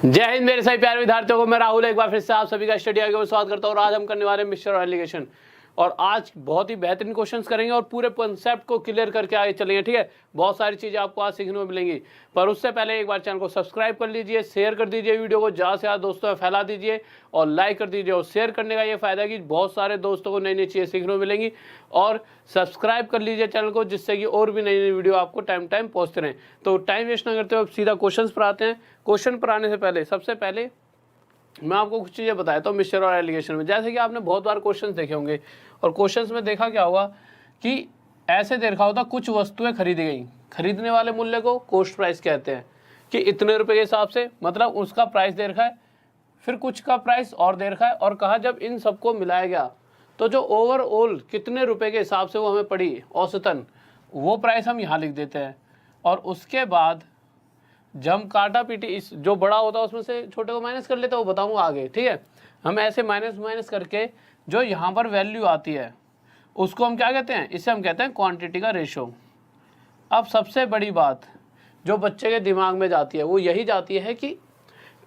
जय हिंद मेरे सभी प्यारे विद्यार्थियों को, मैं राहुल एक बार फिर से आप सभी का स्टडी आगे में स्वागत करता हूँ। और आज हम करने वाले हैं मिक्सचर और एलिगेशन, और आज बहुत ही बेहतरीन क्वेश्चंस करेंगे और पूरे कॉन्सेप्ट को क्लियर करके आगे चलेंगे। ठीक है, बहुत सारी चीज़ें आपको आज सीखने को मिलेंगी, पर उससे पहले एक बार चैनल को सब्सक्राइब कर लीजिए, शेयर कर दीजिए, वीडियो को ज़्यादा से ज़्यादा दोस्तों में फैला दीजिए और लाइक कर दीजिए। और शेयर करने का ये फ़ायदा है कि बहुत सारे दोस्तों को नई नई चीज़ें सीखने को मिलेंगी। और सब्सक्राइब कर लीजिए चैनल को, जिससे कि और भी नई नई वीडियो आपको टाइम टाइम पहुँचते रहें। तो टाइम वेस्ट ना करते हुए सीधा क्वेश्चन पर आते हैं। क्वेश्चन पर आने से पहले सबसे पहले मैं आपको कुछ चीज़ें बताता हूँ मिक्सचर और एलिगेशन में। जैसे कि आपने बहुत बार क्वेश्चंस देखे होंगे, और क्वेश्चंस में देखा क्या होगा कि ऐसे देखा होता कुछ वस्तुएं खरीदी गई, खरीदने वाले मूल्य को कॉस्ट प्राइस कहते हैं कि इतने रुपए के हिसाब से, मतलब उसका प्राइस दे रखा है, फिर कुछ का प्राइस और दे रखा है, और कहा जब इन सबको मिलाया गया तो जो ओवरऑल कितने रुपए के हिसाब से वो हमें पड़ी औसतन, वो प्राइस हम यहाँ लिख देते हैं। और उसके बाद जब हम काटा पीटी इस जो बड़ा होता है उसमें से छोटे को माइनस कर लेते हैं, वो बताऊंगा आगे। ठीक है, हम ऐसे माइनस माइनस करके जो यहाँ पर वैल्यू आती है उसको हम क्या कहते हैं, इसे हम कहते हैं क्वांटिटी का रेशो। अब सबसे बड़ी बात जो बच्चे के दिमाग में जाती है वो यही जाती है कि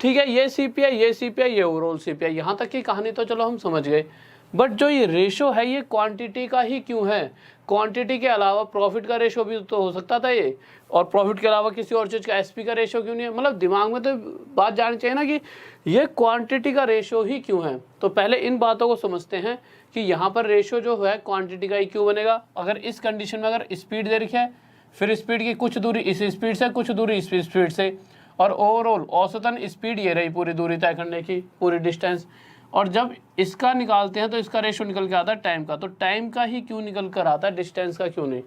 ठीक है ये सीपी है, ये सीपी है, ये ओवरऑल सीपी है, यहाँ तक की कहानी तो चलो हम समझ गए, बट जो ये रेशो है ये क्वांटिटी का ही क्यों है? क्वांटिटी के अलावा प्रॉफिट का रेशो भी तो हो सकता था ये, और प्रॉफिट के अलावा किसी और चीज़ का एसपी का रेशो क्यों नहीं है? मतलब दिमाग में तो बात जानी चाहिए ना कि ये क्वांटिटी का रेशो ही क्यों है। तो पहले इन बातों को समझते हैं कि यहाँ पर रेशो जो है क्वांटिटी का ही क्यों बनेगा। अगर इस कंडीशन में अगर स्पीड दे रखी है, फिर स्पीड की कुछ दूरी इस स्पीड से, कुछ दूरी इस स्पीड से, और ओवरऑल औसतन स्पीड ये रही पूरी दूरी तय करने की, पूरी डिस्टेंस। और जब इसका निकालते हैं तो इसका रेशो निकल के आता है टाइम का, तो टाइम का ही क्यों निकल कर आता है, डिस्टेंस का क्यों नहीं।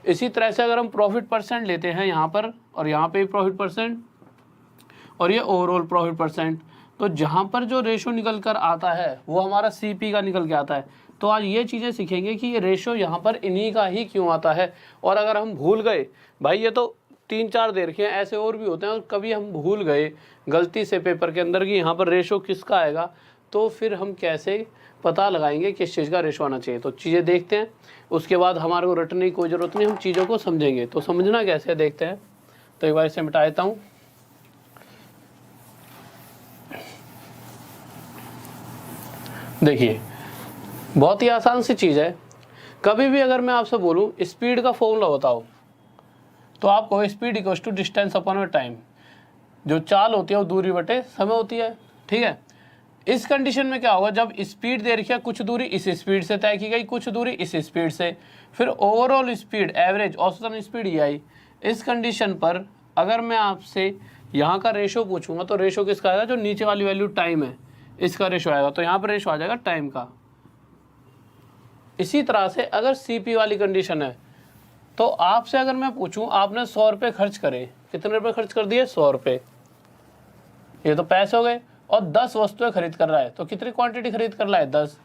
इसी तरह से अगर हम प्रॉफिट परसेंट लेते हैं यहाँ पर, और यहाँ पे भी प्रॉफिट परसेंट, और ये ओवरऑल प्रॉफिट परसेंट, तो जहाँ पर जो रेशो निकल कर आता है वो हमारा सीपी का निकल के आता है। तो आज ये चीज़ें सीखेंगे कि ये रेशो यहाँ पर इन्हीं का ही क्यों आता है। और अगर हम भूल गए, भाई ये तो 3-4 दे रखे हैं, ऐसे और भी होते हैं, और कभी हम भूल गए गलती से पेपर के अंदर कि यहाँ पर रेशो किसका आएगा, तो फिर हम कैसे पता लगाएंगे किस चीज़ का रेशो आना चाहिए। तो चीज़ें देखते हैं, उसके बाद हमारे को रटने की कोई ज़रूरत नहीं, हम चीज़ों को समझेंगे। तो समझना कैसे देखते हैं, तो एक बार इसे मिटा देता हूँ। देखिए बहुत ही आसान सी चीज़ है। कभी भी अगर मैं आपसे बोलूँ स्पीड का फॉर्मूला बताओ, तो आपको speed equals to distance upon में टाइम। जो चाल होती है वो दूरी बटे समय होती है। ठीक है, इस कंडीशन में क्या होगा, जब स्पीड दे रखी है, कुछ दूरी इस स्पीड से तय की गई, कुछ दूरी इस स्पीड से, फिर ओवरऑल स्पीड एवरेज औसतन स्पीड ये आई। इस कंडीशन पर अगर मैं आपसे यहाँ का रेशो पूछूंगा तो रेशो किसका आएगा, जो नीचे वाली वैल्यू टाइम है इसका रेशो आएगा, तो यहाँ पर रेशो आ जाएगा टाइम का। इसी तरह से अगर सीपी वाली कंडीशन है, तो आपसे अगर मैं पूछूं आपने 100 रुपये खर्च करे, कितने रुपए खर्च कर दिए, 100 रुपये, ये तो पैसे हो गए, और 10 वस्तुएं खरीद कर रहा है, तो कितनी क्वांटिटी खरीद कर रहा है, 10।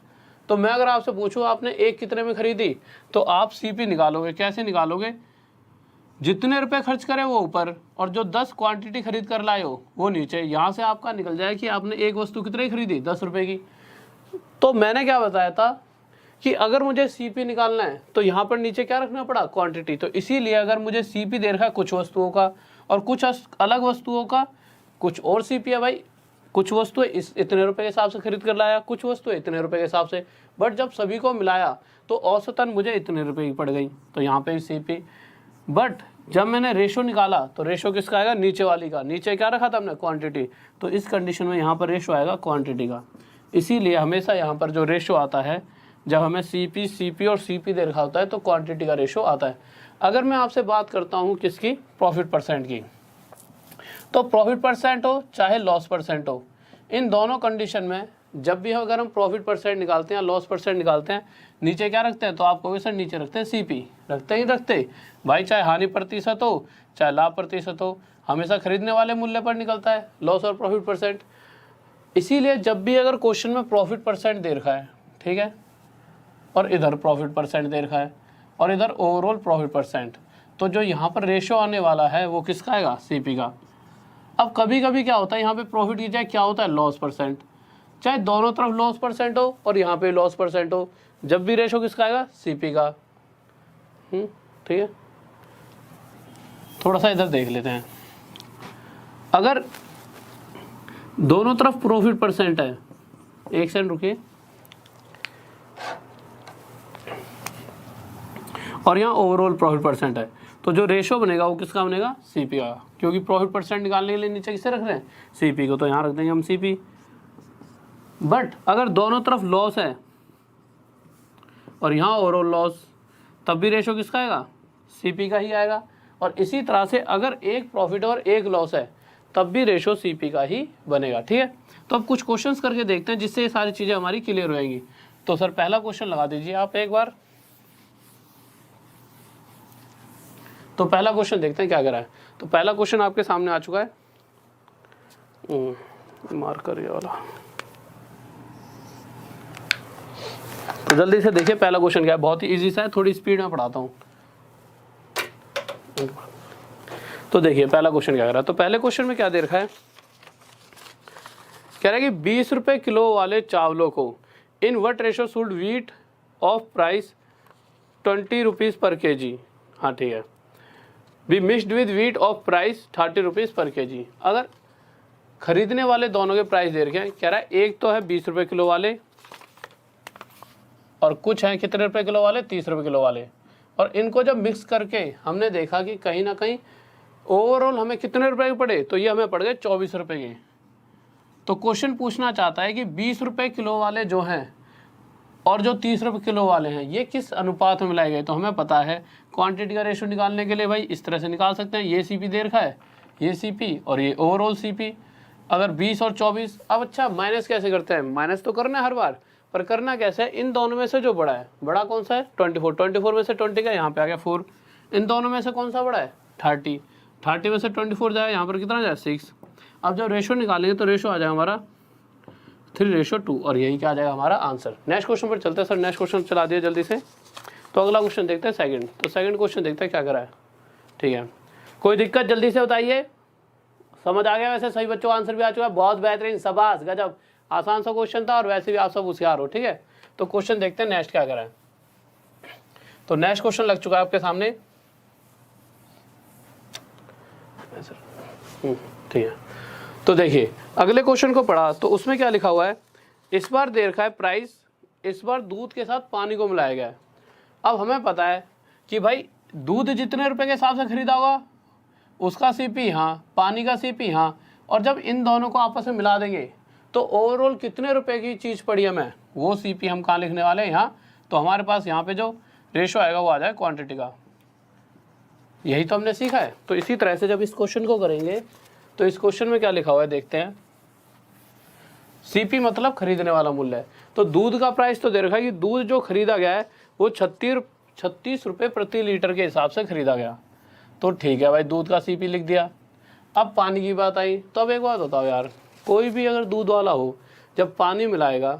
तो मैं अगर आपसे पूछूं आपने एक कितने में खरीदी, तो आप सीपी निकालोगे। कैसे निकालोगे, जितने रुपए खर्च करे वो ऊपर, और जो 10 क्वांटिटी खरीद कर लाए हो वो नीचे। यहाँ से आपका निकल जाए कि आपने एक वस्तु कितने की खरीदी, 10 रुपये की। तो मैंने क्या बताया था कि अगर मुझे सीपी निकालना है तो यहाँ पर नीचे क्या रखना पड़ा, क्वांटिटी। तो इसीलिए अगर मुझे सीपी दे रखा है कुछ वस्तुओं का और कुछ अलग वस्तुओं का, कुछ और सीपी है भाई, कुछ वस्तुएं इस इतने रुपए के हिसाब से खरीद कर लाया, कुछ वस्तुएं इतने रुपए के हिसाब से, बट जब सभी को मिलाया तो औसतन मुझे इतने रुपए की पड़ गई, तो यहाँ पे सीपी। बट जब मैंने रेशो निकाला तो रेशो किसका आएगा, नीचे वाली का। नीचे क्या रखा था हमने, क्वांटिटी, तो इस कंडीशन में यहाँ पर रेशो आएगा क्वांटिटी का। इसीलिए हमेशा यहाँ पर जो रेशो आता है, जब हमें सीपी और सीपी दे रखा होता है तो क्वांटिटी का रेशो आता है। अगर मैं आपसे बात करता हूँ किसकी, प्रॉफिट परसेंट की, तो प्रॉफिट परसेंट हो चाहे लॉस परसेंट हो, इन दोनों कंडीशन में जब भी अगर हम प्रॉफिट परसेंट निकालते हैं, लॉस परसेंट निकालते हैं, नीचे क्या रखते हैं, तो आप कहोगे सर नीचे रखते हैं सीपी। रखते ही रखते भाई, चाहे हानि प्रतिशत हो चाहे लाभ प्रतिशत हो, हमेशा खरीदने वाले मूल्य पर निकलता है लॉस और प्रॉफिट परसेंट। इसीलिए जब भी अगर क्वेश्चन में प्रॉफिट परसेंट दे रखा है, ठीक है, और इधर प्रॉफिट परसेंट दे रखा है, और इधर ओवरऑल प्रॉफिट परसेंट, तो जो यहाँ पर रेशो आने वाला है वो किसका आएगा, सीपी का। अब कभी कभी क्या होता है, यहाँ पे प्रॉफिट की जाए क्या होता है, लॉस परसेंट, चाहे दोनों तरफ लॉस परसेंट हो और यहाँ पे लॉस परसेंट हो, जब भी रेशो किसका आएगा, सीपी का। ठीक है, थोड़ा सा इधर देख लेते हैं। अगर दोनों तरफ प्रॉफिट परसेंट है, एक सेकंड रुकिए, और यहाँ ओवरऑल प्रॉफिट परसेंट है, तो जो रेशो बनेगा वो किसका बनेगा, सीपी का, क्योंकि प्रॉफिट परसेंट निकालने के लिए नीचे किसे रख रहे हैं, सीपी को, तो यहाँ रख देंगे हम सीपी। बट अगर दोनों तरफ लॉस है और यहाँ ओवरऑल लॉस, तब भी रेशो किसका आएगा, सीपी का ही आएगा। और इसी तरह से अगर एक प्रॉफिट और एक लॉस है तब भी रेशो सीपी का ही बनेगा, ठीक है। तो अब कुछ क्वेश्चंस करके देखते हैं जिससे ये सारी चीज़ें हमारी क्लियर हो जाएंगी। तो सर पहला क्वेश्चन लगा दीजिए आप एक बार। तो पहला क्वेश्चन देखते हैं क्या करा है। तो पहला क्वेश्चन आपके सामने आ चुका है, मार्कर ये वाला। तो जल्दी से देखिए पहला क्वेश्चन क्या है, बहुत ही इजी सा है, थोड़ी स्पीड में पढ़ाता हूँ। तो देखिए पहला क्वेश्चन क्या कर रहा है। तो पहले क्वेश्चन में क्या दे रखा है, कह रहा है कि 20 रुपए किलो वाले चावलों को in what ratio should wheat of price 20 rupees पर केजी, हाँ ठीक है, be mixed with wheat of price 30 rupees पर केजी। अगर खरीदने वाले दोनों के प्राइस दे रखे हैं, कह रहा है एक तो है 20 रुपए किलो वाले और कुछ हैं कितने रुपए किलो वाले, 30 रुपए किलो वाले, और इनको जब मिक्स करके हमने देखा कि कहीं ना कहीं ओवरऑल हमें कितने रुपए के पड़े, तो ये हमें पड़ गए 24 रुपए के। तो क्वेश्चन पूछना चाहता है कि 20 रुपए किलो वाले जो हैं और जो 30 रुपए किलो वाले हैं ये किस अनुपात में मिलाए गए। तो हमें पता है क्वांटिटी का रेशो निकालने के लिए भाई इस तरह से निकाल सकते हैं, ये सीपी दे रखा है, ये सीपी और ये ओवरऑल सीपी। अगर 20 और 24, अब अच्छा माइनस कैसे करते हैं, माइनस तो करना है हर बार, पर करना कैसे है, इन दोनों में से जो बड़ा है, बड़ा कौन सा है 24 में से 20 का यहाँ पे आ गया 4, इन दोनों में से कौन सा बड़ा है 30 में से 24 जाए, यहाँ पर कितना जाए 6। अब जब रेशो निकालेंगे तो रेशो आ जाएगा हमारा 3:2 और यही क्या आ जाएगा हमारा आंसर। नेक्स्ट क्वेश्चन पर चलते हैं सर, नेक्स्ट क्वेश्चन चला दिया जल्दी से। तो अगला क्वेश्चन देखते हैं सेकंड। तो सेकंड क्वेश्चन देखते हैं क्या करा है, ठीक है, कोई दिक्कत जल्दी से बताइए, समझ आ गया। वैसे सही बच्चों आंसर भी आ चुका है, बहुत बेहतरीन, शाबाश गजब, आसान सा क्वेश्चन था और वैसे भी आप सब होशियार हो, ठीक है। तो क्वेश्चन देखते हैं नेक्स्ट क्या करा है। तो नेक्स्ट क्वेश्चन लग चुका है आपके सामने, ठीक है। तो देखिए अगले क्वेश्चन को पढ़ा तो उसमें क्या लिखा हुआ है, इस बार दे रखा है प्राइस, इस बार दूध के साथ पानी को मिलाया गया है। अब हमें पता है कि भाई दूध जितने रुपए के हिसाब से खरीदा होगा उसका सीपी यहाँ, पानी का सीपी यहाँ, और जब इन दोनों को आपस में मिला देंगे तो ओवरऑल कितने रुपए की चीज़ पड़ी हमें, वो सीपी हम कहाँ लिखने वाले हैं यहाँ। तो हमारे पास यहाँ पे जो रेशो आएगा वो आ जाए क्वांटिटी का, यही तो हमने सीखा है। तो इसी तरह से जब इस क्वेश्चन को करेंगे तो इस क्वेश्चन में क्या लिखा हुआ है देखते हैं, सीपी मतलब खरीदने वाला मूल्य है। तो दूध का प्राइस तो दे रखा है कि दूध जो खरीदा गया है वो 36 रुपये प्रति लीटर के हिसाब से खरीदा गया। तो ठीक है भाई, दूध का सीपी लिख दिया। अब पानी की बात आई, तो अब एक बात बताओ यार, कोई भी अगर दूध वाला हो जब पानी मिलाएगा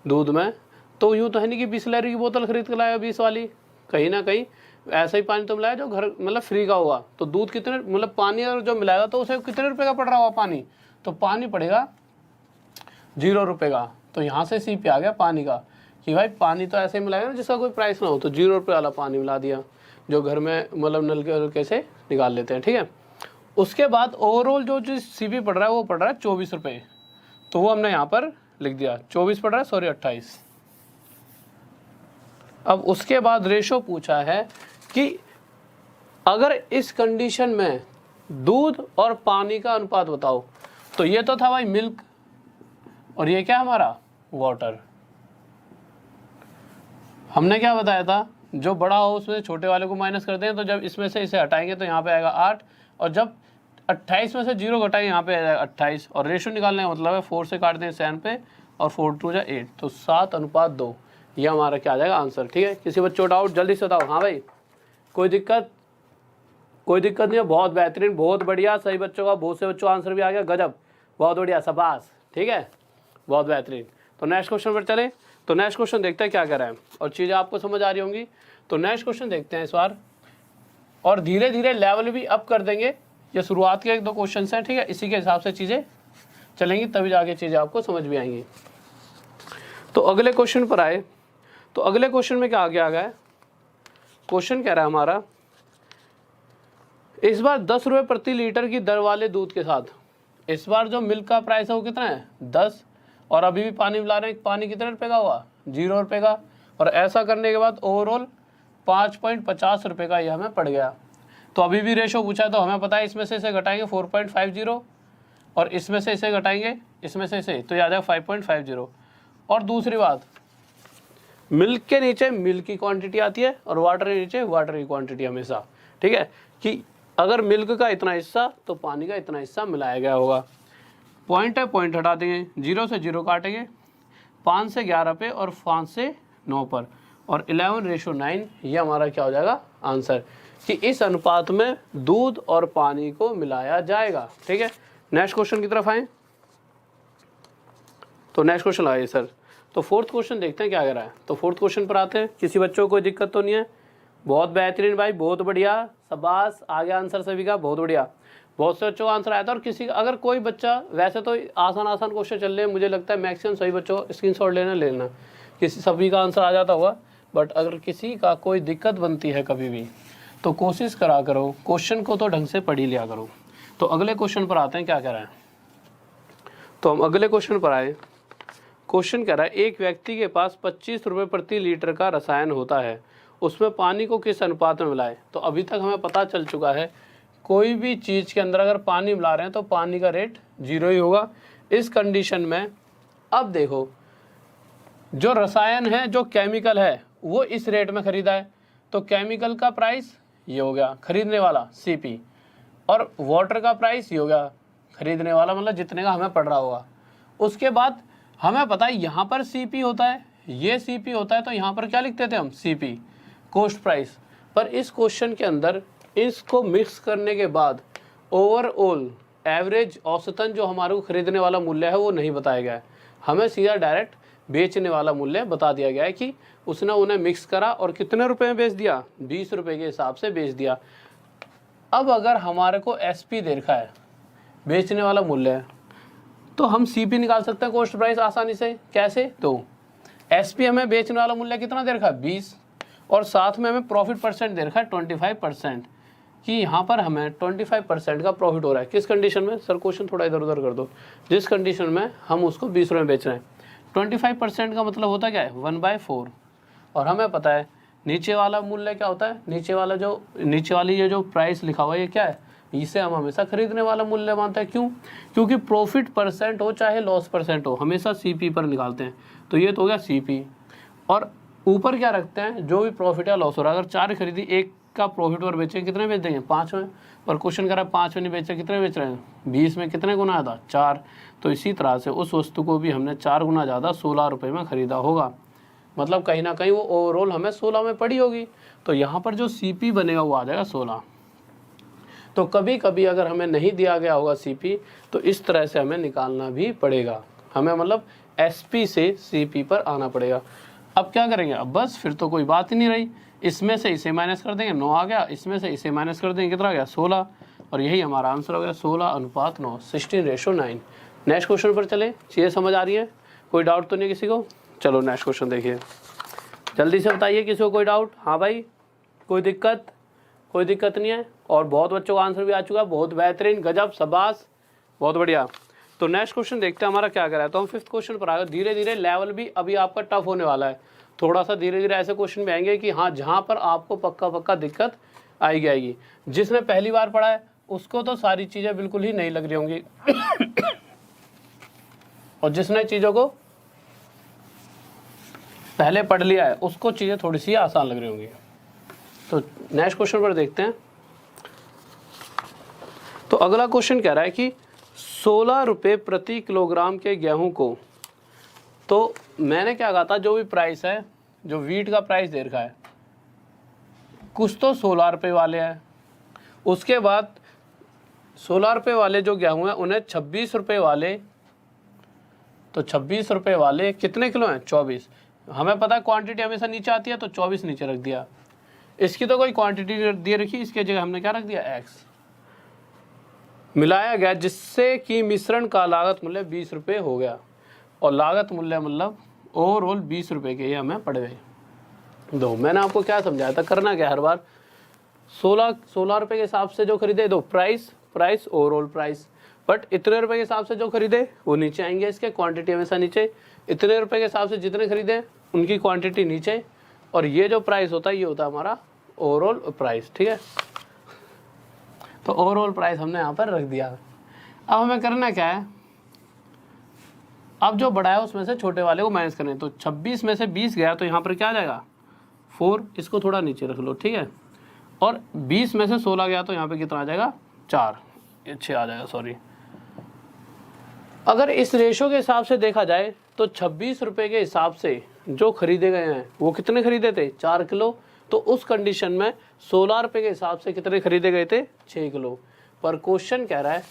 दूध में तो यूँ तो है नहीं कि बिसलेरी की बोतल खरीद के लाएगा 20 वाली, कहीं ना कहीं ऐसा ही पानी तो मिलाया जो घर मतलब फ्री का हुआ। तो दूध कितने मतलब पानी अगर जो मिलाएगा तो उसे कितने रुपए का पड़ रहा हुआ पानी, तो पानी पड़ेगा 0 रुपये का। तो यहाँ से सीपी आ गया पानी का कि भाई पानी तो ऐसे मिलाएगा ना जिसका कोई प्राइस ना हो, तो 0 रुपये वाला पानी मिला दिया जो घर में मतलब नल के कैसे निकाल लेते हैं, ठीक है। उसके बाद ओवरऑल जो सीपी पड़ रहा है वो पड़ रहा है 24 रुपये, तो वो हमने यहाँ पर लिख दिया 24 पड़ रहा है, सॉरी 28। अब उसके बाद रेशो पूछा है कि अगर इस कंडीशन में दूध और पानी का अनुपात बताओ। तो ये तो था भाई मिल्क और ये क्या हमारा वाटर। हमने क्या बताया था, जो बड़ा हो उसमें छोटे वाले को माइनस करते हैं, तो जब इसमें से इसे हटाएंगे तो यहाँ पे आएगा 8, और जब 28 में से 0 घटाएंगे यहाँ पे आ जाएगा 28, और रेशो निकालने का मतलब है 4 से काट दें 7 पे और 4 2 8, तो 7:2 ये हमारा क्या आ जाएगा आंसर, ठीक है। किसी बच्चों डाउट जल्दी से बताओ। हाँ भाई कोई दिक्कत नहीं है, बहुत बेहतरीन, बहुत बढ़िया, सही बच्चों का बहुत से बच्चों आंसर भी आ गया, गजब, बहुत बढ़िया, शाबाश, ठीक है, बहुत बेहतरीन। तो नेक्स्ट क्वेश्चन पर चले। तो नेक्स्ट क्वेश्चन देखते हैं क्या कर रहा है और चीज़ें आपको समझ आ रही होंगी। तो नेक्स्ट क्वेश्चन देखते हैं इस बार, और धीरे धीरे लेवल भी अप कर देंगे। ये शुरुआत के 1-2 क्वेश्चन हैं, ठीक है, इसी के हिसाब से चीज़ें चलेंगी, तभी जाके चीज़ें आपको समझ भी आएंगी। तो अगले क्वेश्चन पर आए, तो अगले क्वेश्चन में क्या आगे आ गया है, क्वेश्चन कह रहा है हमारा इस बार 10 रुपये प्रति लीटर की दर वाले दूध के साथ इस बार जो मिल्क का प्राइस है वो कितना है 10, और अभी भी पानी मिला रहे हैं, पानी कितने रुपए का हुआ 0 रुपये का, और ऐसा करने के बाद ओवरऑल 5.50 रुपये का ये हमें पड़ गया। तो अभी भी रेशो पूछा है तो हमें पता है इसमें से इसे घटाएंगे 4.50 और इसमें से इसे घटाएंगे इसमें से इसे, तो ये आ जाएगा 5.50। और दूसरी बात, मिल्क के नीचे मिल्क की क्वांटिटी आती है और वाटर के नीचे वाटर की क्वांटिटी हमेशा, ठीक है, कि अगर मिल्क का इतना हिस्सा तो पानी का इतना हिस्सा मिलाया गया होगा। पॉइंट है, पॉइंट हटा देंगे, 0 से 0 काटेंगे, 5 से 11 पे और 5 से 9 पर, और 11:9 ये हमारा क्या हो जाएगा आंसर, कि इस अनुपात में दूध और पानी को मिलाया जाएगा। ठीक है, नेक्स्ट क्वेश्चन की तरफ आए। तो नेक्स्ट क्वेश्चन आइए सर, तो फोर्थ क्वेश्चन देखते हैं क्या कह रहा है। तो फोर्थ क्वेश्चन पर आते हैं, किसी बच्चों को कोई दिक्कत तो नहीं है? बहुत बेहतरीन भाई, बहुत बढ़िया, शाबाश, आ गया आंसर सभी का, बहुत बढ़िया, बहुत से बच्चों का आंसर आया था। और किसी अगर कोई बच्चा, वैसे तो आसान आसान क्वेश्चन चल रहे हैं, मुझे लगता है मैक्सिमम सभी बच्चों स्क्रीनशॉट लेना, किसी सभी का आंसर आ जाता होगा, बट अगर किसी का कोई दिक्कत बनती है कभी भी तो कोशिश करा करो, क्वेश्चन को तो ढंग से पढ़ ही लिया करो। तो अगले क्वेश्चन पर आते हैं, क्या कह रहा है। तो हम अगले क्वेश्चन पर आए। क्वेश्चन कह रहा है, एक व्यक्ति के पास 25 रुपये प्रति लीटर का रसायन होता है, उसमें पानी को किस अनुपात में मिलाएं। तो अभी तक हमें पता चल चुका है, कोई भी चीज़ के अंदर अगर पानी मिला रहे हैं तो पानी का रेट 0 ही होगा। इस कंडीशन में अब देखो, जो रसायन है, जो केमिकल है, वो इस रेट में खरीदा है, तो केमिकल का प्राइस ये हो गया खरीदने वाला CP, और वाटर का प्राइस ये हो गया खरीदने वाला, मतलब जितने का हमें पड़ रहा होगा। उसके बाद हमें पता है यहाँ पर CP होता है, ये CP होता है, तो यहाँ पर क्या लिखते थे हम CP, कॉस्ट प्राइस। पर इस क्वेश्चन के अंदर इसको मिक्स करने के बाद ओवरऑल एवरेज औसतन जो हमारे को खरीदने वाला मूल्य है वो नहीं बताया गया है, हमें सीधा डायरेक्ट बेचने वाला मूल्य बता दिया गया है कि उसने उन्हें मिक्स करा और कितने रुपए में बेच दिया, 20 रुपये के हिसाब से बेच दिया। अब अगर हमारे को SP दे रखा है, बेचने वाला मूल्य है, तो हम CP निकाल सकते हैं कॉस्ट प्राइस आसानी से। कैसे? तो SP हमें बेचने वाला मूल्य कितना दे रखा है 20, और साथ में हमें प्रॉफिट परसेंट दे रखा है 25%, कि यहाँ पर हमें 25% का प्रॉफिट हो रहा है। किस कंडीशन में सर, क्वेश्चन थोड़ा इधर उधर कर दो, जिस कंडीशन में हम उसको 20 रुपये में बेच रहे हैं। 25% का मतलब होता क्या है 1/4, और हमें पता है नीचे वाला मूल्य क्या होता है, नीचे वाली ये जो प्राइस लिखा हुआ है ये क्या है, इसे हम हमेशा खरीदने वाला मूल्य मानते हैं। क्यों? क्योंकि प्रॉफिट परसेंट हो चाहे लॉस परसेंट हो, हमेशा CP पर निकालते हैं। तो ये तो हो गया CP, और ऊपर क्या रखते हैं, जो भी प्रॉफिट या लॉस हो रहा है। अगर 4 खरीदी, एक का प्रॉफिट और बेचें, कितने बेच देंगे 5 में, पर क्वेश्चन कर रहा है 5 में नहीं बेचे, कितने बेच रहे हैं 20 में, कितने गुना ज़्यादा 4। तो इसी तरह से उस वस्तु को भी हमने 4 गुना ज़्यादा 16 रुपये में ख़रीदा होगा, मतलब कहीं ना कहीं वो ओवरऑल हमें 16 में पड़ी होगी। तो यहाँ पर जो CP बनेगा वो आ जाएगा 16। तो कभी कभी अगर हमें नहीं दिया गया होगा CP, तो इस तरह से हमें निकालना भी पड़ेगा, हमें मतलब SP से CP पर आना पड़ेगा। अब क्या करेंगे, अब बस फिर तो कोई बात ही नहीं रही, इसमें से इसे माइनस कर देंगे, 9 आ गया, इसमें से इसे माइनस कर देंगे, कितना आ गया 16, और यही हमारा आंसर हो गया 16:9, 16:9। नेक्स्ट क्वेश्चन पर चले, चीज़ें समझ आ रही है, कोई डाउट तो नहीं किसी को? चलो नेक्स्ट क्वेश्चन देखिए, जल्दी से बताइए किसी को कोई डाउट। हाँ भाई, कोई दिक्कत? कोई दिक्कत नहीं है, और बहुत बच्चों का आंसर भी आ चुका है, बहुत बेहतरीन, गजब, शाबाश, बहुत बढ़िया। तो नेक्स्ट क्वेश्चन देखते हैं हमारा क्या कर रहा है। तो हम 5th क्वेश्चन पर आ गए। धीरे धीरे लेवल भी अभी आपका टफ होने वाला है, थोड़ा सा धीरे धीरे ऐसे क्वेश्चन भी आएंगे कि हाँ, जहाँ पर आपको पक्का दिक्कत आएगी। जिसने पहली बार पढ़ा है उसको तो सारी चीज़ें बिल्कुल ही नहीं लग रही होंगी और जिसने चीज़ों को पहले पढ़ लिया है उसको चीज़ें थोड़ी सी आसान लग रही होंगी। तो नेक्स्ट क्वेश्चन पर देखते हैं। तो अगला क्वेश्चन कह रहा है कि 16 रुपये प्रति किलोग्राम के गेहूं को, तो मैंने क्या कहा था, जो भी प्राइस है, जो वीट का प्राइस दे रखा है, कुछ तो 16 रुपये वाले हैं, उसके बाद 16 रुपये वाले जो गेहूं हैं उन्हें 26 रुपये वाले, तो 26 रुपये वाले कितने किलो हैं 24। हमें पता है क्वांटिटी हमेशा नीचे आती है, तो 24 नीचे रख दिया। इसकी तो कोई क्वांटिटी दे रखी, इसके जगह हमने क्या रख दिया x मिलाया गया, जिससे कि मिश्रण का लागत मूल्य 20 रुपये हो गया, और लागत मूल्य मतलब ओवरऑल 20 रुपये के ये हमें पड़ गए। दो मैंने आपको क्या समझाया था, करना क्या हर बार 16 रुपये के हिसाब से जो खरीदे, दो प्राइस ओवरऑल प्राइस, बट इतने रुपए के हिसाब से जो खरीदे वो नीचे आएंगे, इसके क्वांटिटी हमेशा नीचे। इतने रुपए के हिसाब से जितने खरीदे उनकी क्वांटिटी नीचे, और ये जो प्राइस होता है ये होता है हमारा ओवरऑल प्राइस, ठीक है। तो ओवरऑल प्राइस हमने यहाँ पर रख दिया। अब हमें करना क्या है, अब जो बड़ा है उसमें से छोटे वाले को माइनस करें। तो 26 में से 20 गया तो यहाँ पर क्या आ जाएगा 4, इसको थोड़ा नीचे रख लो, ठीक है। और 20 में से 16 गया तो यहाँ पे कितना आ जाएगा 4, ये 6 आ जाएगा, सॉरी। अगर इस रेशो के हिसाब से देखा जाए तो 26 रुपये के हिसाब से जो खरीदे गए हैं वो कितने खरीदे थे 4 किलो, तो उस कंडीशन में 16 रुपये के हिसाब से कितने खरीदे गए थे 6 किलो। पर क्वेश्चन कह रहा है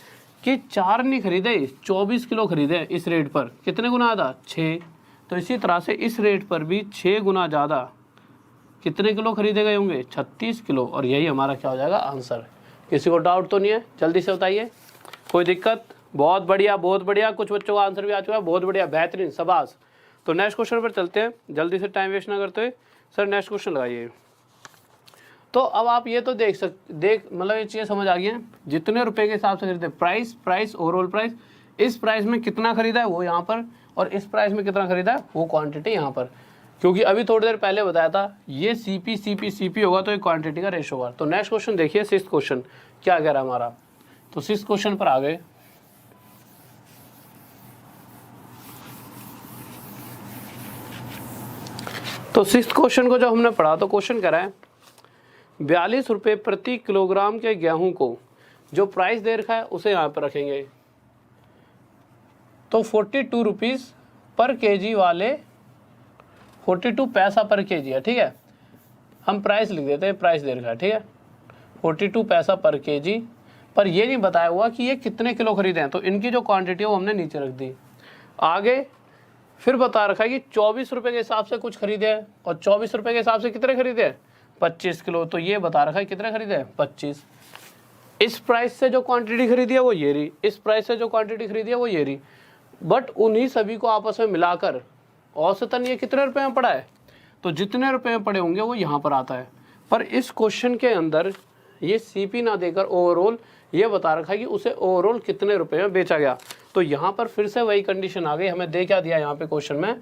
कि 4 नहीं खरीदे 24 किलो खरीदे। इस रेट पर कितने गुना ज़्यादा 6, तो इसी तरह से इस रेट पर भी 6 गुना ज़्यादा कितने किलो खरीदे गए होंगे 36 किलो। और यही हमारा क्या हो जाएगा आंसर। किसी को डाउट तो नहीं है, जल्दी से बताइए, कोई दिक्कत? बहुत बढ़िया, बहुत बढ़िया। कुछ बच्चों का आंसर भी आ चुका है, बहुत बढ़िया, बेहतरीन, शाबाश। तो नेक्स्ट क्वेश्चन पर चलते हैं, जल्दी से टाइम वेस्ट ना करते हुए। सर नेक्स्ट क्वेश्चन लगाइए। तो अब आप ये तो देख मतलब ये चीज़ें समझ आ गई हैं, जितने रुपए के हिसाब से खरीदे, प्राइस ओवरऑल प्राइस, इस प्राइस में कितना खरीदा है वो यहाँ पर, और इस प्राइस में कितना खरीदा है वो क्वांटिटी यहाँ पर। क्योंकि अभी थोड़ी देर पहले बताया था ये सीपी होगा तो ये क्वांटिटी का रेशो होगा। तो नेक्स्ट क्वेश्चन देखिए, 6th क्वेश्चन क्या कह रहा है हमारा। तो 6th क्वेश्चन पर आ गए। तो 6th क्वेश्चन को जब हमने पढ़ा तो क्वेश्चन कह रहा है 42 रुपये प्रति किलोग्राम के गेहूं को जो प्राइस दे रखा है उसे यहाँ पर रखेंगे। तो 42 रुपीज़ पर केजी वाले 42 पैसा पर केजी है, ठीक है। हम प्राइस लिख देते हैं, प्राइस दे रखा है, ठीक है, 42 पैसा पर केजी। पर ये नहीं बताया हुआ कि ये कितने किलो खरीदे हैं, तो इनकी जो क्वांटिटी है वो हमने नीचे रख दी। आगे फिर बता रखा है कि 24 रुपये के हिसाब से कुछ खरीदे हैं, और 24 रुपये के हिसाब से कितने खरीदे हैं 25 किलो। तो ये बता रखा है कितने खरीदे हैं 25। इस प्राइस से जो क्वांटिटी खरीदी है वो ये रही, इस प्राइस से जो क्वांटिटी खरीदी है वो ये रही। बट उन्हीं सभी को आपस में मिलाकर औसतन ये कितने रुपए में पड़ा है, तो जितने रुपए में पड़े होंगे वो यहाँ पर आता है। पर इस क्वेश्चन के अंदर ये सीपी ना देकर ओवरऑल ये बता रखा है कि उसे ओवरऑल कितने रुपए में बेचा गया। तो यहाँ पर फिर से वही कंडीशन आ गई, हमें दे क्या दिया यहाँ पे क्वेश्चन में,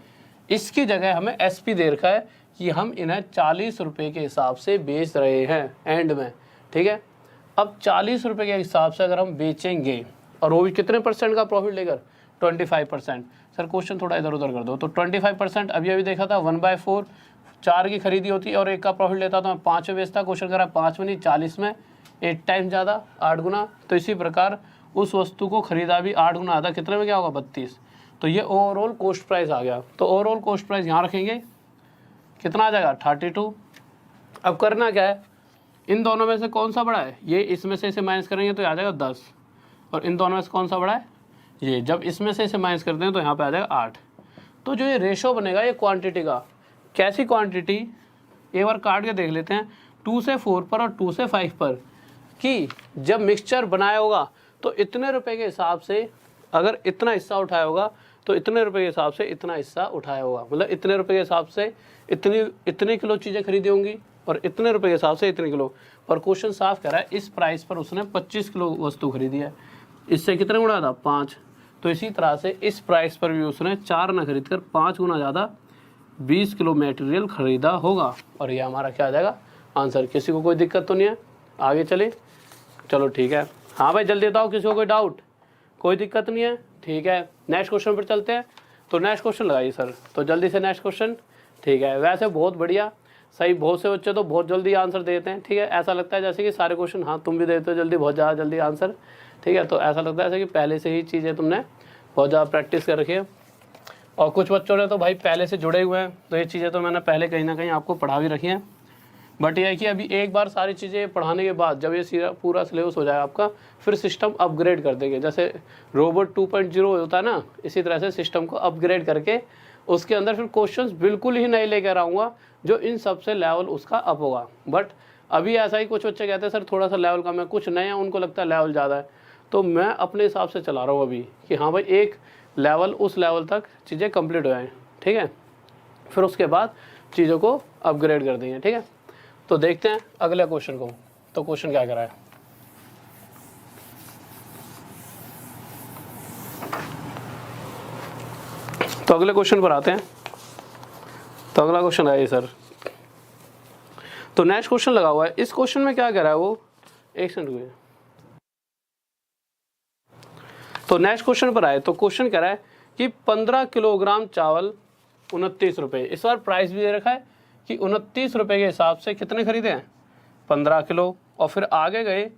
इसकी जगह हमें एसपी दे रखा है कि हम इन्हें 40 रुपये के हिसाब से बेच रहे हैं एंड में, ठीक है। अब 40 रुपये के हिसाब से अगर हम बेचेंगे और वो भी कितने % का प्रॉफिट लेकर 25%। सर क्वेश्चन थोड़ा इधर उधर कर दो। तो 25% अभी देखा था 1/4, 4 की खरीदी होती है और 1 का प्रॉफिट लेता तो मैं 5 में बेचता। क्वेश्चन करा 5 में नहीं 40 में, 8 टाइम ज़्यादा 8 गुना। तो इसी प्रकार उस वस्तु को खरीदा भी 8 गुना आधा, कितने में क्या होगा 32। तो ये ओवरऑल कॉस्ट प्राइस आ गया। तो ओवरऑल कॉस्ट प्राइस यहाँ रखेंगे, कितना आ जाएगा 32। अब करना क्या है, इन दोनों में से कौन सा बड़ा है, ये इसमें से इसे माइनस करेंगे तो आ जाएगा 10, और इन दोनों में से कौन सा बड़ा है ये, जब इसमें से इसे माइनस करते हैं तो यहाँ पे आ जाएगा 8। तो जो ये रेशो बनेगा ये क्वांटिटी का, कैसी क्वांटिटी एक बार काट के देख लेते हैं, 2 से 4 पर और 2 से 5 पर, कि जब मिक्सचर बनाया होगा तो इतने रुपए के हिसाब से अगर इतना हिस्सा उठाया होगा तो इतने रुपए के हिसाब से इतना हिस्सा उठाया होगा, मतलब इतने रुपए के हिसाब से इतने किलो चीज़ें खरीदी होंगी और इतने रुपए के हिसाब से इतने किलो। पर क्वेश्चन साफ कह रहा है इस प्राइस पर उसने 25 किलो वस्तु खरीदी है, इससे कितने गुना था 5। तो इसी तरह से इस प्राइस पर भी उसने 4 ना खरीद कर 5 गुना ज़्यादा 20 किलो मटेरियल खरीदा होगा। और ये हमारा क्या आ जाएगा आंसर। किसी को कोई दिक्कत तो नहीं है, आगे चले, चलो ठीक है। हाँ भाई जल्दी बताओ, किसी को कोई डाउट, कोई दिक्कत नहीं है, ठीक है। नेक्स्ट क्वेश्चन पर चलते हैं। तो नेक्स्ट क्वेश्चन लगाइए सर, तो जल्दी से नेक्स्ट क्वेश्चन, ठीक है। वैसे बहुत बढ़िया, सही, बहुत से बच्चे तो बहुत जल्दी आंसर देते हैं, ठीक है। ऐसा लगता है जैसे कि सारे क्वेश्चन, हाँ तुम भी देते हो जल्दी, बहुत ज़्यादा जल्दी आंसर, ठीक है। तो ऐसा लगता है जैसे कि पहले से ही चीज़ें तुमने बहुत ज़्यादा प्रैक्टिस कर रखी है। और कुछ बच्चों ने तो भाई पहले से जुड़े हुए हैं, तो ये चीज़ें तो मैंने पहले कहीं ना कहीं आपको पढ़ा भी रखी हैं। बट यह है कि अभी एक बार सारी चीज़ें पढ़ाने के बाद जब ये पूरा सिलेबस हो जाए आपका, फिर सिस्टम अपग्रेड कर देंगे। जैसे रोबोट 2.0 होता है ना, इसी तरह से सिस्टम को अपग्रेड करके उसके अंदर फिर क्वेश्चंस बिल्कुल ही नए लेकर आऊँगा, जो इन सबसे लेवल उसका अप होगा। बट अभी ऐसा ही कुछ बच्चे कहते हैं सर थोड़ा सा लेवल कम है, कुछ नए हैं उनको लगता है लेवल ज़्यादा है। तो मैं अपने हिसाब से चला रहा हूँ अभी कि हाँ भाई एक लेवल, उस लेवल तक चीज़ें कंप्लीट हो जाएँ, ठीक है। फिर उसके बाद चीज़ों को अपग्रेड कर देंगे, ठीक है। तो देखते हैं अगले क्वेश्चन को। तो क्वेश्चन क्या कर रहा है, तो अगले क्वेश्चन पर आते हैं। तो अगला क्वेश्चन है सर, तो नेक्स्ट क्वेश्चन लगा हुआ है। इस क्वेश्चन में क्या कह रहा है वो, एक सेकंड रुकिए। तो नेक्स्ट क्वेश्चन पर आए, तो क्वेश्चन कह रहा है कि 15 किलोग्राम चावल 29 रुपये। इस बार प्राइस भी दे रखा है कि 29 रुपये के हिसाब से कितने खरीदे हैं, 15 किलो। और फिर आगे गए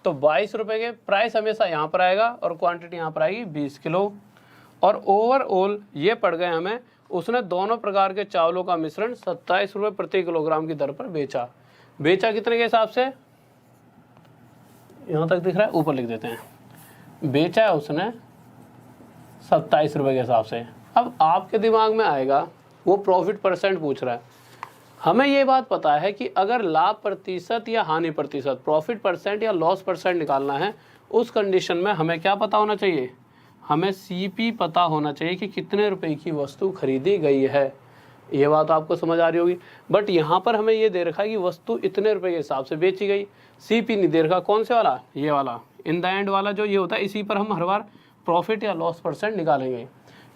तो 22 रुपये के, प्राइस हमेशा यहाँ पर आएगा और क्वांटिटी यहाँ पर आएगी 20 किलो। और ओवरऑल ये पड़ गए हमें, उसने दोनों प्रकार के चावलों का मिश्रण 27 रुपये प्रति किलोग्राम की दर पर बेचा। बेचा कितने के हिसाब से, यहाँ तक दिख रहा है, ऊपर लिख देते हैं। बेचा है उसने 27 रुपये के हिसाब से। अब आपके दिमाग में आएगा वो प्रॉफिट परसेंट पूछ रहा है। हमें ये बात पता है कि अगर लाभ प्रतिशत या हानि प्रतिशत, प्रॉफिट परसेंट या लॉस परसेंट निकालना है, उस कंडीशन में हमें क्या पता होना चाहिए, हमें सीपी पता होना चाहिए कि कितने रुपए की वस्तु खरीदी गई है। ये बात आपको समझ आ रही होगी। बट यहाँ पर हमें ये दे रखा है कि वस्तु इतने रुपए के हिसाब से बेची गई, सीपी नहीं दे रखा। कौन से वाला, ये वाला इन द एंड वाला जो ये होता है, इसी पर हम हर बार प्रॉफिट या लॉस परसेंट निकालेंगे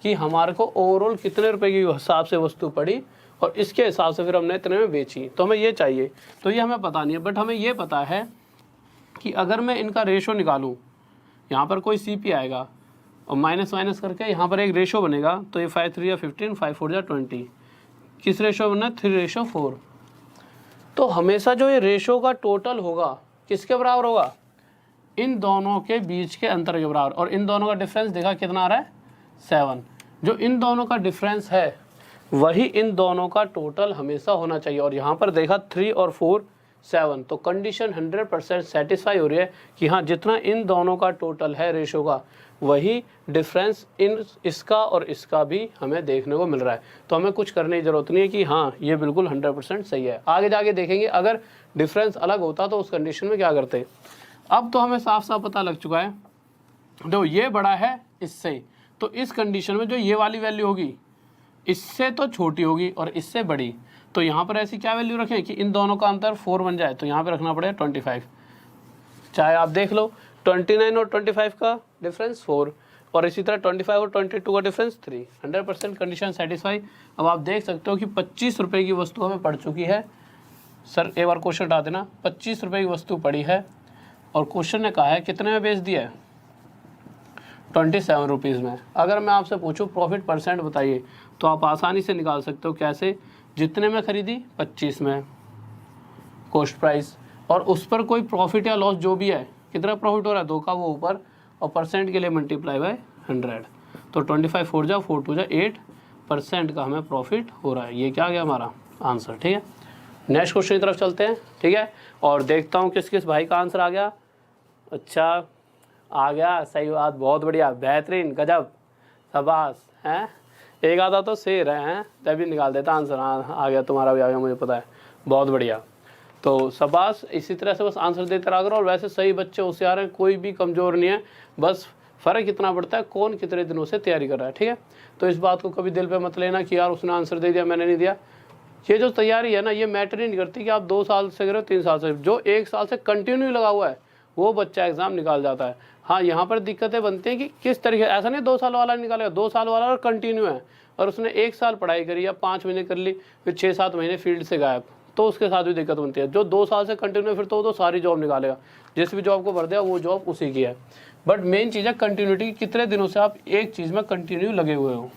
कि हमारे को ओवरऑल कितने रुपए के हिसाब से वस्तु पड़ी और इसके हिसाब से फिर हमने इतने में बेची। तो हमें ये चाहिए, तो ये हमें पता नहीं है। बट हमें ये पता है कि अगर मैं इनका रेशो निकालूं, यहाँ पर कोई सीपी आएगा और माइनस माइनस करके यहाँ पर एक रेशो बनेगा। तो ये 5 3 या 15, 5 4 या 20, किस रेशो बनना है, 3:4। तो हमेशा जो ये रेशो का टोटल होगा किसके बराबर होगा, इन दोनों के बीच के अंतर के बराबर। और इन दोनों का डिफरेंस देखा कितना आ रहा है, 7। जो इन दोनों का डिफरेंस है वही इन दोनों का टोटल हमेशा होना चाहिए। और यहाँ पर देखा 3 और 4 7, तो कंडीशन 100% सेटिस्फाई हो रही है कि हाँ, जितना इन दोनों का टोटल है रेशो का, वही डिफरेंस इन इसका और इसका भी हमें देखने को मिल रहा है। तो हमें कुछ करने की ज़रूरत नहीं है कि हाँ ये बिल्कुल 100% सही है। आगे जाके देखेंगे अगर डिफरेंस अलग होता तो उस कंडीशन में क्या करते। अब तो हमें साफ साफ पता लग चुका है, जो ये बड़ा है इससे, तो इस कंडीशन में जो ये वाली वैल्यू होगी इससे तो छोटी होगी और इससे बड़ी। तो यहाँ पर ऐसी क्या वैल्यू रखें कि इन दोनों का अंतर 4 बन जाए। तो यहाँ पे रखना पड़ेगा 25। चाहे आप देख लो 29 और 25 का डिफरेंस 4, और इसी तरह 25 और 22 का डिफरेंस 3। 100% condition satisfy. अब आप देख सकते हो कि 25 रुपये की वस्तु हमें पड़ चुकी है। सर एक बार क्वेश्चन हटा देना, 25 रुपये की वस्तु पड़ी है और क्वेश्चन ने कहा है कितने में बेच दिया है, 27 रुपीज़ में। अगर मैं आपसे पूछूं प्रॉफिट परसेंट बताइए, तो आप आसानी से निकाल सकते हो। कैसे, जितने में खरीदी 25 में कॉस्ट प्राइस, और उस पर कोई प्रॉफिट या लॉस जो भी है, कितना प्रॉफिट हो रहा है 2 का वो ऊपर, और परसेंट के लिए मल्टीप्लाई बाय 100। तो 25 4 जा 4 2 जा 8% का हमें प्रॉफिट हो रहा है। ये क्या गया हमारा आंसर। ठीक है, नेक्स्ट क्वेश्चन की तरफ चलते हैं। ठीक है, और देखता हूँ किस किस भाई का आंसर आ गया। अच्छा आ गया, सही बात, बहुत बढ़िया, बेहतरीन, गजब, शाबाश हैं। एक आधा तो शेर है, तभी निकाल देता आंसर। हाँ आ गया, तुम्हारा भी आ गया, मुझे पता है, बहुत बढ़िया। तो शाबाश, इसी तरह से बस आंसर देते रहा करो। और वैसे सही बच्चे होशियार हैं, कोई भी कमज़ोर नहीं है, बस फ़र्क इतना पड़ता है कौन कितने दिनों से तैयारी कर रहा है। ठीक है, तो इस बात को कभी दिल पे मत लेना कि यार उसने आंसर दे दिया मैंने नहीं दिया। ये जो तैयारी है ना, ये मैटर ही नहीं करती कि आप 2 साल से करो 3 साल से। जो 1 साल से कंटिन्यू लगा हुआ है वो बच्चा एग्जाम निकाल जाता है। हाँ, यहाँ पर दिक्कतें बनती हैं कि किस तरीके, ऐसा नहीं 2 साल वाला निकालेगा, 2 साल वाला और कंटिन्यू है, और उसने 1 साल पढ़ाई करी या 5 महीने कर ली, फिर 6-7 महीने फील्ड से गायब, तो उसके साथ भी दिक्कत बनती है। जो 2 साल से कंटिन्यू, फिर तो सारी जॉब निकालेगा, जिस भी जॉब को भर दिया वो जॉब उसी की है। बट मेन चीज़ है कंटिन्यूटी, कितने दिनों से आप एक चीज़ में कंटिन्यू लगे हुए हो।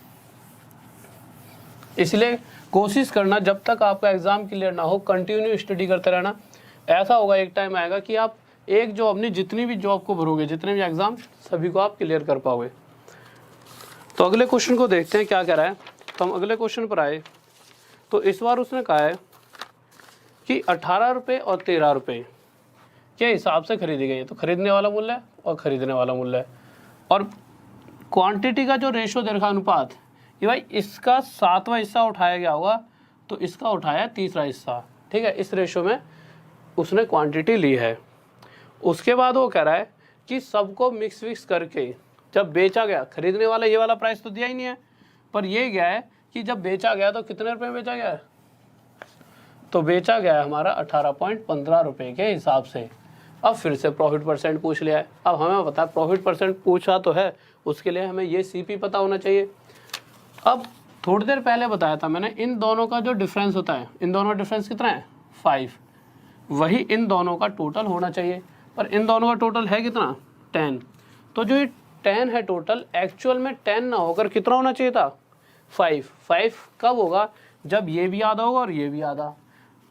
इसलिए कोशिश करना जब तक आपका एग्ज़ाम क्लियर ना हो, कंटिन्यू स्टडी करते रहना। ऐसा होगा एक टाइम आएगा कि आप एक जॉब नहीं, जितनी भी जॉब को भरोगे, जितने भी एग्ज़ाम, सभी को आप क्लियर कर पाओगे। तो अगले क्वेश्चन को देखते हैं क्या कह रहा है। तो हम अगले क्वेश्चन पर आए, तो इस बार उसने कहा है कि 18 रुपये और 13 रुपये के हिसाब से खरीदी गई है। तो खरीदने वाला मूल्य है और खरीदने वाला मूल्य है, और क्वांटिटी का जो रेशो दे रखा अनुपात, कि भाई इसका 7वां हिस्सा उठाया गया होगा तो इसका उठाया 3रा हिस्सा। ठीक है, इस रेशो में उसने क्वांटिटी ली है। उसके बाद वो कह रहा है कि सबको मिक्स करके जब बेचा गया, खरीदने वाला ये वाला प्राइस तो दिया ही नहीं है, पर ये गया है कि जब बेचा गया तो कितने रुपए में बेचा गया है, तो बेचा गया है हमारा 18.15 रुपये के हिसाब से। अब फिर से प्रॉफिट परसेंट पूछ लिया है। अब हमें पता है प्रॉफिट परसेंट पूछा तो है, उसके लिए हमें ये सीपी पता होना चाहिए। अब थोड़ी देर पहले बताया था मैंने, इन दोनों का जो डिफरेंस होता है, इन दोनों का डिफरेंस कितना है 5, वही इन दोनों का टोटल होना चाहिए, पर इन दोनों का टोटल है कितना 10। तो जो ये 10 है टोटल, एक्चुअल में 10 ना होकर कितना होना चाहिए था 5। 5 कब होगा, जब ये भी आधा होगा और ये भी आधा,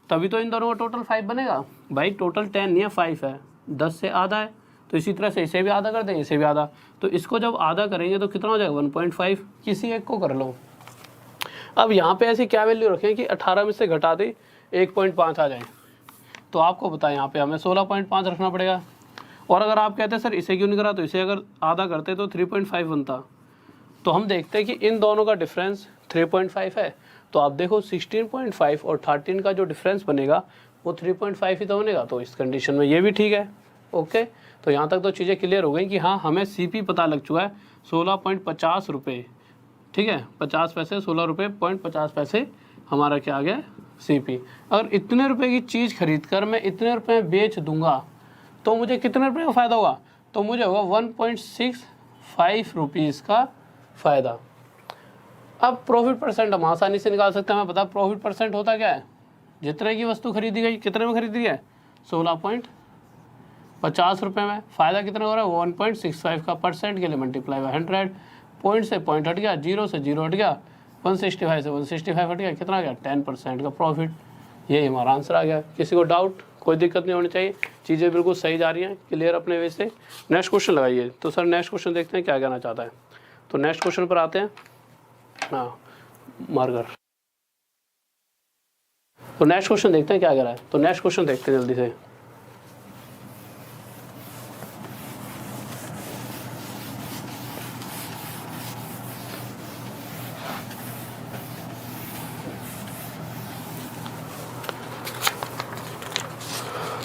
तभी तो इन दोनों का टोटल 5 बनेगा। भाई टोटल 10 नहीं है 5 है, 10 से आधा है, तो इसी तरह से इसे भी आधा कर दें, इसे भी आधा, तो इसको जब आधा करेंगे तो कितना हो जाएगा 1.5। किसी एक को कर लो। अब यहाँ पे ऐसी क्या वैल्यू रखें कि 18 में से घटा दे 1.5 आ जाए, तो आपको पता है यहाँ पे हमें 16.5 रखना पड़ेगा। और अगर आप कहते हैं सर इसे क्यों नहीं करा, तो इसे अगर आधा करते तो 3.5 बनता। तो हम देखते हैं कि इन दोनों का डिफरेंस 3.5 है, तो आप देखो 16.5 और 13 का जो डिफरेंस बनेगा वो 3.5 ही तो बनेगा, तो इस कंडीशन में ये भी ठीक है। ओके, तो यहाँ तक तो चीज़ें क्लियर हो गई कि हाँ हमें सीपी पता लग चुका है 16.50 रुपये, ठीक है, 50 पैसे, 16 रुपये 50 पैसे हमारा क्या आ गया सीपी। अगर इतने रुपए की चीज़ खरीद कर मैं इतने रुपए में बेच दूंगा तो मुझे कितने रुपए का फ़ायदा होगा, तो मुझे होगा 1.65 रुपीज़ का फ़ायदा। अब प्रॉफिट परसेंट हम आसानी से निकाल सकते हैं। हमें पता प्रॉफिट परसेंट होता क्या है, जितने की वस्तु खरीदी गई कितने में खरीदी है 16.50 रुपये में, फ़ायदा कितना हो रहा है 1.65 का, परसेंट के लिए मल्टीप्लाई बाय 100, पॉइंट से पॉइंट हट गया, जीरो से जीरो हट गया, 165 से 165 हट गया, कितना आ गया 10% का प्रॉफिट। ये हमारा आंसर आ गया। किसी को डाउट, कोई दिक्कत नहीं होनी चाहिए, चीज़ें बिल्कुल सही जा रही हैं, क्लियर अपने वे से। नेक्स्ट क्वेश्चन लगाइए। तो सर नेक्स्ट क्वेश्चन देखते हैं क्या कहना चाहता है। तो नेक्स्ट क्वेश्चन पर आते हैं। हाँ मार्कर, तो नेक्स्ट क्वेश्चन देखते हैं क्या कह रहा है। तो नेक्स्ट क्वेश्चन देखते हैं जल्दी से।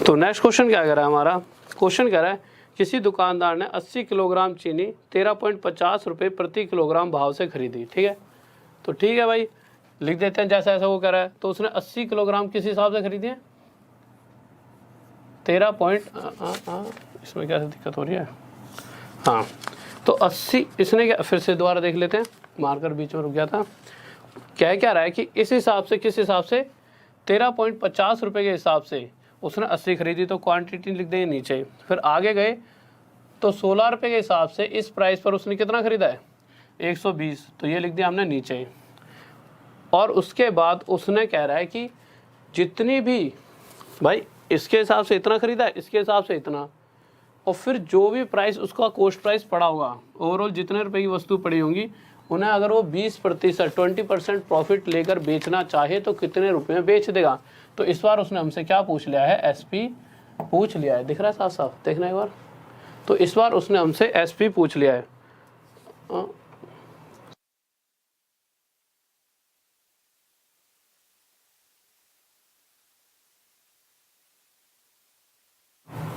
तो नेक्स्ट क्वेश्चन क्या कह रहा है हमारा, क्वेश्चन कह रहा है किसी दुकानदार ने 80 किलोग्राम चीनी 13.50 रुपये प्रति किलोग्राम भाव से खरीदी। ठीक है, तो ठीक है भाई लिख देते हैं जैसा ऐसा वो कह रहा है। तो उसने 80 किलोग्राम किस हिसाब से खरीदी है 13 पॉइंट, इसमें क्या दिक्कत हो रही है, हाँ तो 80 इसने क्या, फिर से दोबारा देख लेते हैं, मार्कर बीच में रुक गया था। क्या रहा है कि इस हिसाब से, किस हिसाब से 13.50 रुपये के हिसाब से उसने 80 खरीदी, तो क्वांटिटी लिख देंगे नीचे। फिर आगे गए तो 16 रुपये के हिसाब से इस प्राइस पर उसने कितना खरीदा है 120, तो ये लिख दिया हमने नीचे। और उसके बाद उसने कह रहा है कि जितनी भी, भाई इसके हिसाब से इतना खरीदा है, इसके हिसाब से इतना, और फिर जो भी प्राइस उसका कॉस्ट प्राइस पड़ा होगा, ओवरऑल जितने रुपए की वस्तु पड़ी होंगी उन्हें अगर वो 20% 20% प्रॉफिट लेकर बेचना चाहे तो कितने रुपए में बेच देगा। तो इस बार उसने हमसे क्या पूछ लिया है, एसपी पूछ लिया है, दिख रहा है साफ साफ, देखना एक बार। तो इस बार उसने हमसे एसपी पूछ लिया है।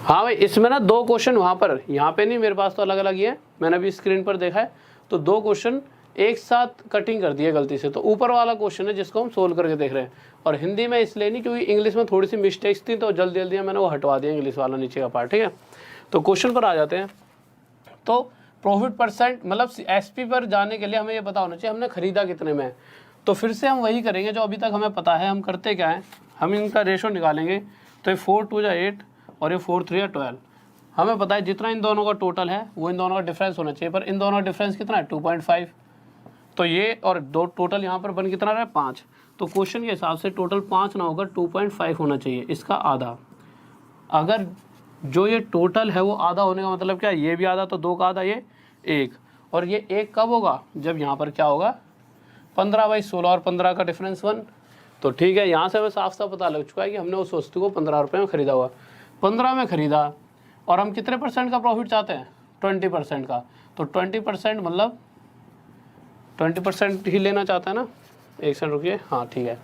हाँ भाई इसमें ना दो क्वेश्चन वहाँ पर, यहाँ पे नहीं, मेरे पास तो अलग अलग ही है, मैंने अभी स्क्रीन पर देखा है। तो दो क्वेश्चन एक साथ कटिंग कर दिए गलती से, तो ऊपर वाला क्वेश्चन है जिसको हम सोल्व करके देख रहे हैं। और हिंदी में इसलिए नहीं क्योंकि इंग्लिश में थोड़ी सी मिस्टेक्स थी, तो जल्दी जल्दी मैंने वो हटवा दिया इंग्लिश वाला नीचे का पार्ट। ठीक है, तो क्वेश्चन पर आ जाते हैं। तो प्रॉफिट परसेंट मतलब एसपी पर जाने के लिए हमें ये पता होना चाहिए हमने खरीदा कितने में। तो फिर से हम वही करेंगे जो अभी तक हमें पता है। हम करते क्या है, हम इनका रेशो निकालेंगे। तो ये 4 2 8 और ये 4 3 12। हमें पता है जितना इन दोनों का टोटल है वो इन दोनों का डिफरेंस होना चाहिए, पर इन दोनों का डिफरेंस कितना है 2.5। तो ये और दो टोटल यहाँ पर बन कितना रहा है 5। तो क्वेश्चन के हिसाब से टोटल 5 ना होकर 2.5 होना चाहिए, इसका आधा। अगर जो ये टोटल है वो आधा होने का मतलब क्या है, ये भी आधा, तो 2 का आधा ये 1। और ये 1 कब होगा, जब यहाँ पर क्या होगा 15/16 और 15 का डिफरेंस 1। तो ठीक है, यहाँ से हमें साफ साफ पता लग चुका है कि हमने उस वस्तु को 15 रुपये में खरीदा हुआ। 15 में खरीदा और हम कितने % का प्रॉफिट चाहते हैं 20% का। तो 20% मतलब 20% ही लेना चाहता है ना, एक सेकंड रुकिए, हाँ ठीक है।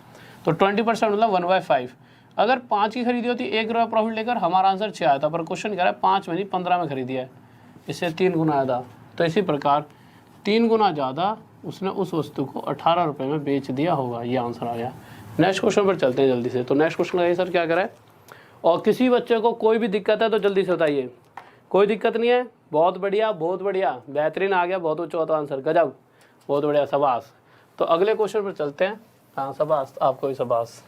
तो 20% मतलब 1/5। अगर 5 की खरीदी होती 1 रुपये प्रॉफिट लेकर, हमारा आंसर 6 आया था, पर क्वेश्चन कह रहा है 5 में नहीं 15 में खरीदी है, इससे 3 गुना ज़्यादा। तो इसी प्रकार 3 गुना ज़्यादा उसने उस वस्तु को 18 रुपये में बेच दिया होगा, ये आंसर आ गया। नेक्स्ट क्वेश्चन पर चलते हैं जल्दी से। तो नेक्स्ट क्वेश्चन लगाइए सर क्या कह रहा है। और किसी बच्चे को कोई भी दिक्कत है तो जल्दी से बताइए। कोई दिक्कत नहीं है, बहुत बढ़िया बहुत बढ़िया, बेहतरीन आ गया, बहुत ऊँचा होता आंसर, गजब, बहुत बढ़िया, शाबाश। तो अगले क्वेश्चन पर चलते हैं। हाँ शाबाश, आपको भी शाबाश।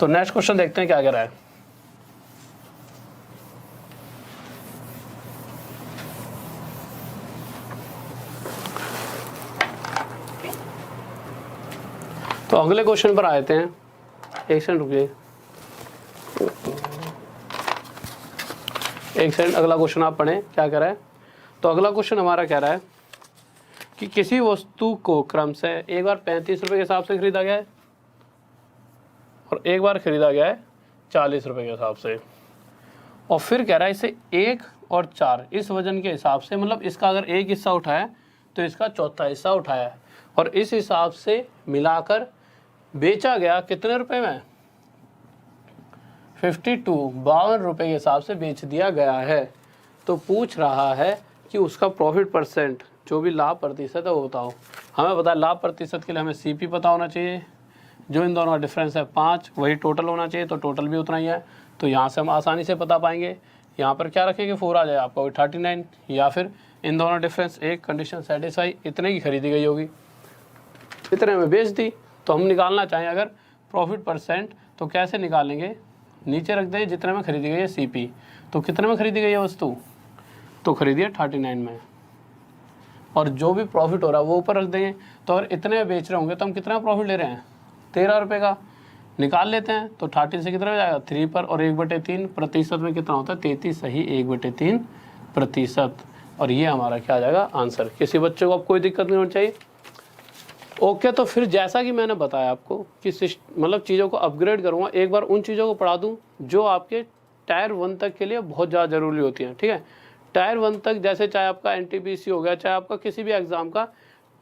तो नेक्स्ट क्वेश्चन देखते हैं क्या कह रहा है। तो अगले क्वेश्चन पर आते हैं। एक सेकंड रुकिए, एक सेकंड, अगला क्वेश्चन आप पढ़ें क्या कह रहा है। तो अगला क्वेश्चन हमारा कह रहा है कि किसी वस्तु को क्रम से एक बार 35 रुपये के हिसाब से खरीदा गया है और एक बार खरीदा गया है 40 रुपये के हिसाब से, और फिर कह रहा है इसे 1 और 4 इस वजन के हिसाब से, मतलब इसका अगर एक हिस्सा उठाया तो इसका चौथा हिस्सा उठाया है, और इस हिसाब से मिलाकर बेचा गया कितने रुपए में, 52 रुपये के हिसाब से बेच दिया गया है। तो पूछ रहा है कि उसका प्रॉफिट परसेंट, जो भी लाभ प्रतिशत है वो बताओ। हमें पता है लाभ प्रतिशत के लिए हमें CP पता होना चाहिए, जो इन दोनों का डिफरेंस है 5, वही टोटल होना चाहिए, तो टोटल भी उतना ही है। तो यहाँ से हम आसानी से पता पाएंगे। यहाँ पर क्या रखेंगे, 4 आ जाए आपका, वही 39, या फिर इन दोनों डिफरेंस एक कंडीशन सेटिस्फाई, इतने की खरीदी गई होगी, इतने में बेच दी। तो हम निकालना चाहें अगर प्रॉफिट परसेंट तो कैसे निकालेंगे, नीचे रख दें जितने में खरीदी गई है CP। तो कितने में खरीदी गई है वस्तु, तो खरीदी है 39 में, और जो भी प्रॉफिट हो रहा है वो ऊपर रख देंगे। तो अगर इतने में बेच रहे होंगे तो हम कितना प्रॉफिट ले रहे हैं, 13 रुपये का निकाल लेते हैं। तो 13 से कितना हो जाएगा, 3 पर, और 1/3 प्रतिशत में कितना होता है, 33, सही 1/3%। और ये हमारा क्या आ जाएगा आंसर। किसी बच्चे को अब कोई दिक्कत नहीं होनी चाहिए। ओके, तो फिर जैसा कि मैंने बताया आपको कि मतलब चीज़ों को अपग्रेड करूँगा, एक बार उन चीज़ों को पढ़ा दूँ जो आपके टायर 1 तक के लिए बहुत ज़्यादा ज़रूरी होती हैं। ठीक है, टायर 1 तक, जैसे चाहे आपका NTPC हो गया, चाहे आपका किसी भी एग्ज़ाम का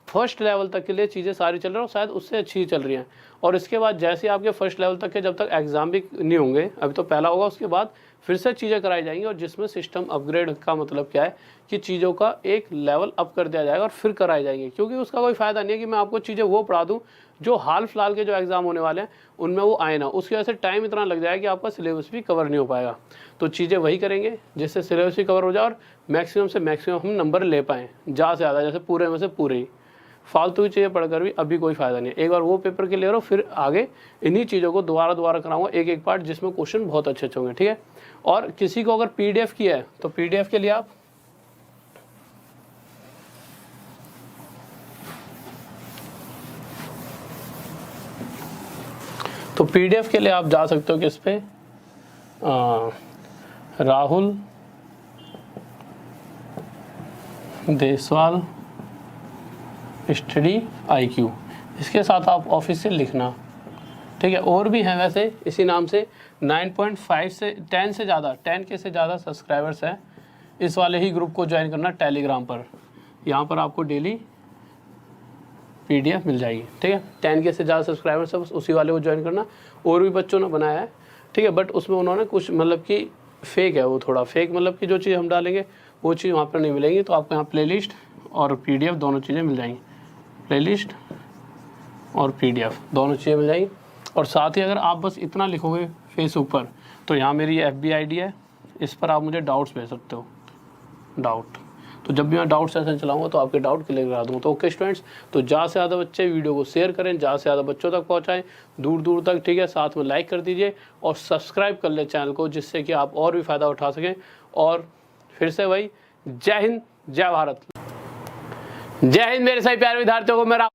फर्स्ट लेवल तक के लिए चीज़ें सारी चल रही हैं, और शायद उससे अच्छी चल रही हैं। और इसके बाद जैसे आपके फर्स्ट लेवल तक के जब तक एग्ज़ाम भी नहीं होंगे, अभी तो पहला होगा, उसके बाद फिर से चीज़ें कराई जाएंगी, और जिसमें सिस्टम अपग्रेड का मतलब क्या है कि चीज़ों का एक लेवल अप कर दिया जाएगा और फिर कराई जाएंगी। क्योंकि उसका कोई फ़ायदा नहीं है कि मैं आपको चीज़ें वो पढ़ा दूँ जो हाल फिलहाल के जो एग्ज़ाम होने वाले हैं उनमें वो आए ना, उसकी वजह से टाइम इतना लग जाएगा कि आपका सिलेबस भी कवर नहीं हो पाएगा। तो चीज़ें वही करेंगे जिससे सिलेबस भी कवर हो जाए और मैक्सिमम से मैक्सिमम हम नंबर ले पाएँ, ज़्यादा से ज़्यादा, जैसे पूरे में से पूरे ही। फालतू की चीज़ें पढ़कर भी अभी कोई फ़ायदा नहीं है। एक बार वो पेपर क्लियर हो, फिर आगे इन्हीं चीज़ों को दोबारा कराऊंगा, एक एक पार्ट, जिसमें क्वेश्चन बहुत अच्छे होंगे। ठीक है, और किसी को अगर PDF की है तो PDF के लिए आप PDF के लिए आप जा सकते हो किस पे, राहुल देसवाल स्टडी IQ, इसके साथ आप ऑफिशियल लिखना। ठीक है, और भी हैं वैसे इसी नाम से, 9.5 से 10 से ज़्यादा, 10K से ज़्यादा सब्सक्राइबर्स हैं। इस वाले ही ग्रुप को ज्वाइन करना टेलीग्राम पर, यहाँ पर आपको डेली PDF मिल जाएगी। ठीक है, 10K से ज़्यादा सब्सक्राइबर्स है, बस उसी वाले को ज्वाइन करना। और भी बच्चों ने बनाया है, ठीक है, बट उसमें उन्होंने कुछ मतलब कि फेक है, वो थोड़ा फेक, मतलब कि जो चीज़ हम डालेंगे वो चीज़ वहाँ पर नहीं मिलेंगी। तो आपको यहाँ प्लेलिस्ट और PDF दोनों चीज़ें मिल जाएंगी, प्लेलिस्ट और PDF दोनों चीज़ें मिल जाएंगी। और साथ ही अगर आप बस इतना लिखोगे फेसबुक पर, तो यहाँ मेरी FB ID है, इस पर आप मुझे डाउट्स भेज सकते हो, डाउट। तो जब भी मैं डाउट सेशन चलाऊंगा तो आपके डाउट क्लियर करा दूँगा। तो ओके स्टूडेंट्स, तो ज़्यादा से ज़्यादा बच्चे वीडियो को शेयर करें, ज़्यादा से ज़्यादा बच्चों तक पहुँचाएं, दूर दूर तक। ठीक है, साथ में लाइक कर दीजिए और सब्सक्राइब कर ले चैनल को, जिससे कि आप और भी फ़ायदा उठा सकें। और फिर से वही, जय हिंद, जय भारत। जय हिंद मेरे सभी प्यारे विद्यार्थियों को मेरा